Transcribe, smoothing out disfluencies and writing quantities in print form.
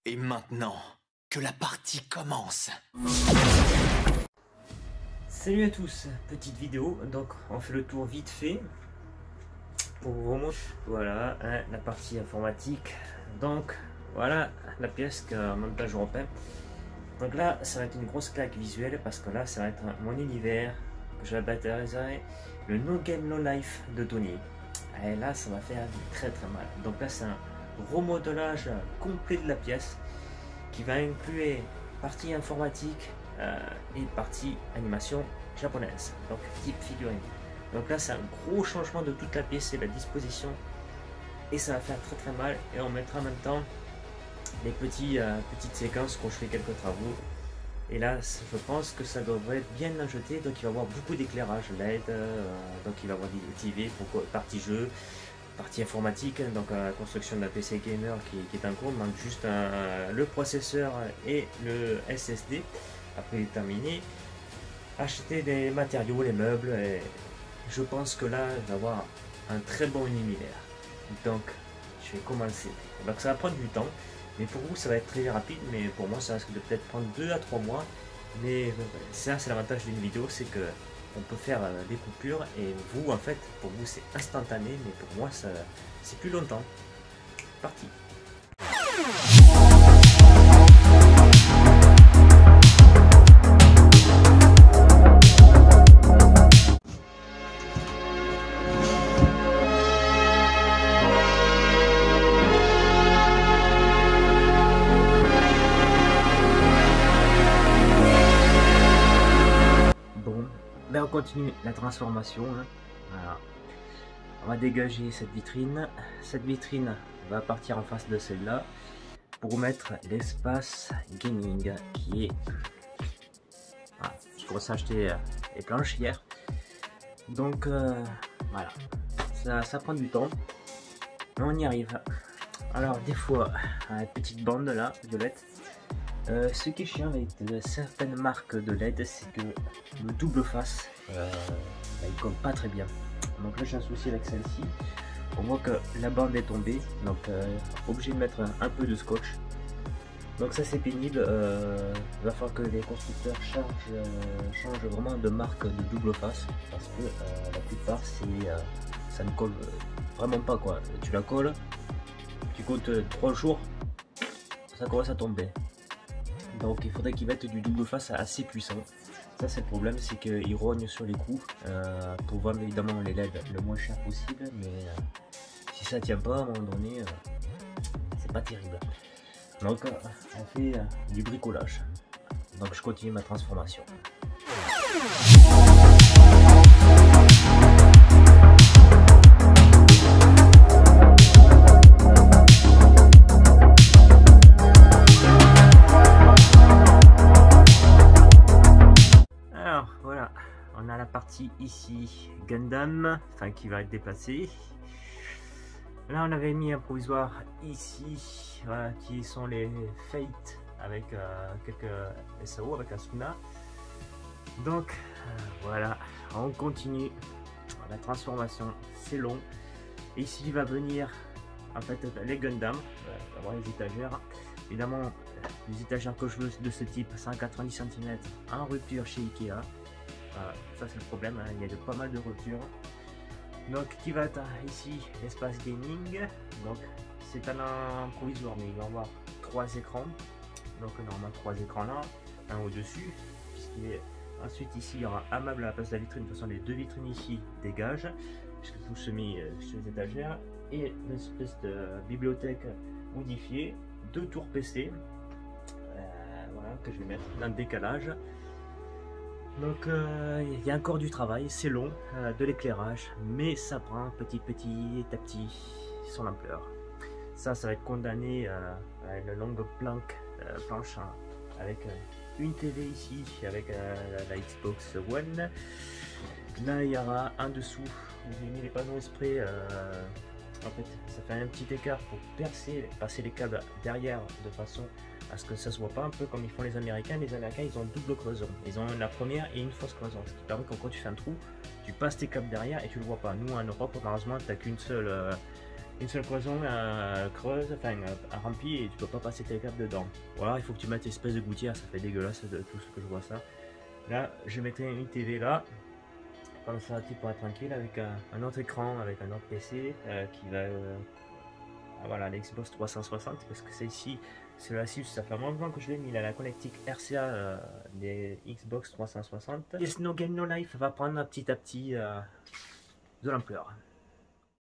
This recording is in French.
Et maintenant, que la partie commence. Salut à tous, petite vidéo, donc on fait le tour vite fait pour vous remontrer, voilà, hein, la partie informatique. Donc voilà la pièce qu'en montage européen. Donc là ça va être une grosse claque visuelle parce que là ça va être mon univers que je vais baptiser le No Game No Life de Tony. Et là ça va faire très mal. Donc là c'est un remodelage complet de la pièce qui va inclure partie informatique et partie animation japonaise, donc type figurine. Donc là c'est un gros changement de toute la pièce et la disposition, et ça va faire très mal. Et on mettra en même temps les petites séquences quand je fais quelques travaux. Et là je pense que ça devrait être bien acheté, donc il va y avoir beaucoup d'éclairage LED, donc il va y avoir des TV pour partie jeu, partie informatique, donc la construction d'un PC gamer qui est en cours. Il manque juste le processeur et le SSD. Après terminé, acheter des matériaux, les meubles, et je pense que là il va y avoir un très bon univers. Donc je vais commencer. Donc ça va prendre du temps, mais pour vous ça va être très rapide, mais pour moi ça risque de peut-être prendre 2 à 3 mois. Mais ça c'est l'avantage d'une vidéo, c'est que on peut faire des coupures, et vous en fait pour vous c'est instantané, mais pour moi ça c'est plus longtemps. Parti. Ben on continue la transformation, hein. Voilà. On va dégager cette vitrine. Cette vitrine va partir en face de celle-là pour mettre l'espace gaming qui est... Voilà. Je commence à acheter les planches hier. Donc voilà, ça prend du temps, mais on y arrive. Alors des fois, une petite bande là, violette. Ce qui est chiant avec certaines marques de LED, c'est que le double face, il colle pas très bien. Donc là j'ai un souci avec celle-ci. On voit que la bande est tombée, donc obligé de mettre un peu de scotch. Donc ça c'est pénible. Il va falloir que les constructeurs changent vraiment de marque de double face, parce que la plupart ça ne colle vraiment pas quoi. Tu la colles, tu comptes 3 jours, ça commence à tomber. Donc il faudrait qu'ils mettent du double face assez puissant. Ça c'est le problème, c'est qu'ils rognent sur les coups pour vendre évidemment les LED le moins cher possible, mais si ça tient pas à un moment donné, c'est pas terrible. Donc on fait du bricolage. Donc je continue ma transformation. Partie ici Gundam, enfin qui va être déplacé. Là on avait mis un provisoire ici, voilà, qui sont les Fate avec quelques SAO avec Asuna. Donc voilà, on continue la transformation, c'est long. Et ici il va venir en fait les Gundam, avoir les étagères. Évidemment les étagères que je veux de ce type 190 cm en rupture chez Ikea. Ça c'est le problème, hein, il y a pas mal de ruptures. Donc qui va être ici l'espace gaming. Donc c'est un provisoire, mais il va y avoir 3 écrans. Donc normalement 3 écrans là, un au dessus, puisqu'il est ensuite ici il y aura un meuble à la place de la vitrine. De toute façon les 2 vitrines ici dégagent, puisque tout se met sur les étagères, et une espèce de bibliothèque modifiée, 2 tours PC, voilà, que je vais mettre dans le décalage. Donc il y a encore du travail, c'est long, de l'éclairage, mais ça prend petit à petit son ampleur. Ça va être condamné à une longue planche avec une TV ici, avec la Xbox One. Là il y aura un dessous, j'ai mis les panneaux exprès, en fait ça fait un petit écart pour passer les câbles derrière de façon parce que ça se voit pas un peu comme ils font les Américains. Les Américains, ils ont double cloison. Ils ont la première et une fausse cloison, ce qui permet que quand tu fais un trou, tu passes tes câbles derrière et tu le vois pas. Nous en Europe, malheureusement, tu n'as qu'une seule cloison creuse, enfin remplie, et tu peux pas passer tes câbles dedans. Ou alors il faut que tu mettes une espèce de gouttière, ça fait dégueulasse de tout ce que je vois ça. Là, je mettrai une TV là, comme ça tu pourras être tranquille avec un autre écran, avec un autre PC qui va voilà, l'Xbox 360, parce que celle-ci, c'est la Asus, ça fait un moment que je l'ai mis, là, la connectique RCA des Xbox 360. Yes, No Game No Life va prendre petit à petit de l'ampleur.